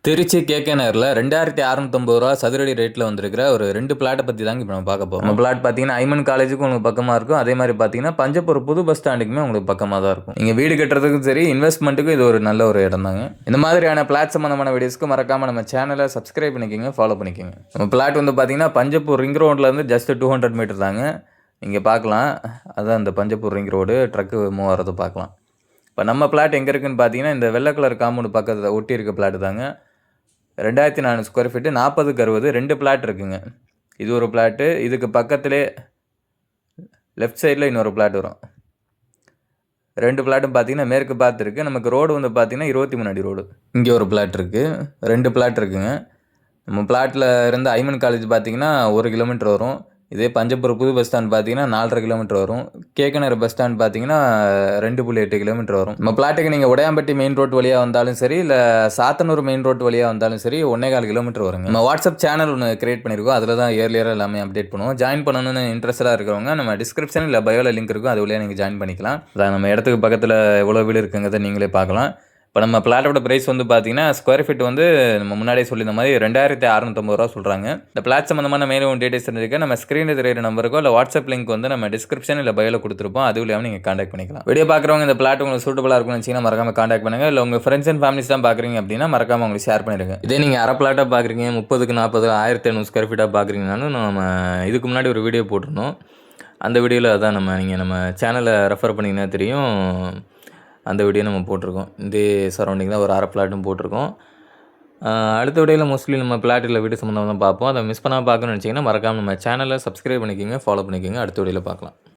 Trichy KK நகரில் ரூ. 2650 சதுரடி ரேட்டில் வந்திருக்கிற ஒரு 2 பிளாட்டை பற்றி தாங்க இப்போ நம்ம பார்க்க போகிறோம். நம்ம பிளாட் பார்த்தீங்கன்னா ஐமன் காலேஜுக்கும் உங்களுக்கு பக்கமாக இருக்கும். அதே மாதிரி பார்த்தீங்கன்னா பஞ்சப்பூர் புது பஸ் ஸ்டாண்டுக்குமே உங்களுக்கு பக்கமாக தான் இருக்கும். நீங்கள் வீடு கட்டுறதுக்கும் சரி, இன்வெஸ்ட்மெண்ட்டுக்கும் இது ஒரு நல்ல ஒரு இடம் தாங்க. இந்த மாதிரியான பிளாட் சம்மந்தமான வீடியோஸ்க்கு மறக்காமல் நம்ம சேனலை சப்ஸ்கிரைப் பண்ணிக்கோங்க, ஃபாலோ பண்ணிக்கோங்க. நம்ம பிளாட் வந்து பார்த்தீங்கன்னா பஞ்சப்பூர் ரிங் ரோட்லேருந்து ஜஸ்ட் 200 மீட்டர் தாங்க. இங்கே பார்க்கலாம், அதான் இந்த Panjappur ring road truck move ஆகிறத பார்க்கலாம். இப்போ நம்ம பிளாட் எங்கே இருக்குதுன்னு பார்த்தீங்கன்னா இந்த வெள்ளை கலர் காம்பவுண்டு பக்கத்தில் ஒட்டி இருக்க பிளாட் தாங்க. 2400 ஸ்கொயர் ஃபீட்டு 40க்கு 60 2 பிளாட் இருக்குங்க. இது ஒரு பிளாட்டு, இதுக்கு பக்கத்திலே லெஃப்ட் சைடில் இன்னொரு பிளாட் வரும். 2 பிளாட்டும் பார்த்தீங்கன்னா மேற்கு பார்த்து இருக்குது. நமக்கு ரோடு வந்து பார்த்தீங்கன்னா 23 அடி ரோடு. இங்கே ஒரு பிளாட் இருக்குது, 2 பிளாட் இருக்குங்க. நம்ம பிளாட்டில் இருந்த ஐமன் காலேஜ் பார்த்தீங்கன்னா 1 கிலோமீட்டர் வரும். இதே பஞ்சப்பூர் புது பஸ் ஸ்டாண்ட் பார்த்தீங்கன்னா 4.5 கிலோமீட்டர் வரும். கேகே நகர் பஸ் ஸ்டாண்ட் பார்த்தீங்கன்னா 2.8 கிலோமீட்டர் வரும். நம்ம பிளாட்டுக்கு நீங்கள் உடையாம்பட்டி மெயின் ரோட் வழியாக வந்தாலும் சரி, இல்லை சாத்தனூர் மெயின் ரோட் வழியாக வந்தாலும் சரி 1.25 கிலோமீட்டர் வருங்க. நம்ம வாட்ஸ்அப் சேனல் ஒன்று கிரியேட் பண்ணியிருக்கோம், அதில் தான் இயர்லியராக எல்லாமே அப்டேட் பண்ணுவோம். ஜாயின் பண்ணணும்னு இன்ட்ரெஸ்டாக இருக்கிறவங்க நம்ம டிஸ்கிரிப்ஷன் இல்லை பயோவில் லிங்க் இருக்கும், அது வழியாக நீங்கள் ஜாயின் பண்ணிக்கலாம். அதான் நம்ம இடத்துக்கு பக்கத்தில் எவ்வளோ வீடு இருக்குங்கிறத நீங்களே பார்க்கலாம். இப்போ நம்ம பிளாட்டோட ப்ரைஸ் வந்து பார்த்தீங்கன்னா ஸ்கொயர் ஃபீட் வந்து நம்ம முன்னாடியே சொல்லியிருந்த மாதிரி ரூ. 2650 சொல்கிறாங்க. இந்த பிளாட் சம்மந்தமான மேலும் டீடைல்ஸ் இருந்திருக்க நம்ம ஸ்க்ரீனில் தெரியிற நம்பருக்கோ இல்லை வாட்ஸ்அப் லிங்க் வந்து நம்ம டிஸ்கிரிப்ஷன் இல்லை பயோவில் கொடுத்துருப்போம், அது இல்லாமல் நீங்கள் காண்டாக்ட் பண்ணிக்கலாம். வீடியோ பார்க்குறவங்க இந்த பிளாட் உங்களுக்கு சூட்டபுளாக இருக்கும்னு வச்சிங்கன்னா மறக்காம காண்டாக்ட் பண்ணுங்கள். இல்லை உங்கள் ஃப்ரெண்ட்ஸ் அண்ட் ஃபேமிலிஸ் தான் பார்க்குறீங்க அப்படின்னா மறக்காம உங்களுக்கு ஷேர் பண்ணிடுங்க. இதே நீங்கள் அரை பிளாட்டாக பார்க்குறீங்க, 30க்கு 40 1500 ஸ்கொயர் ஃபீட்டாக பார்க்குறீங்கனாலும் நம்ம இதுக்கு முன்னாடி ஒரு வீடியோ போட்டிருந்தோம். அந்த வீடியோவில் அதான் நீங்கள் நம்ம சேனலை ரெஃபர் பண்ணிங்கன்னா தெரியும், அந்த வீடியோ நம்ம போட்டிருக்கோம். இந்த சரௌண்டிங் தான் ஒரு அரை பிளாட்டும் போட்டிருக்கோம். அடுத்த வீடியோவில் மோஸ்ட்லி நம்ம பிளாட்டில் வீடு சம்மந்தமாக தான் பார்ப்போம். அதை மிஸ் பண்ணாமல் பார்க்கணும்னு நினச்சிங்கன்னா மறக்காமல் நம்ம சேனலை சப்ஸ்கிரைப் பண்ணிக்கோங்க, ஃபாலோ பண்ணிக்கோங்க. அடுத்த வீடியோவில் பார்க்கலாம்.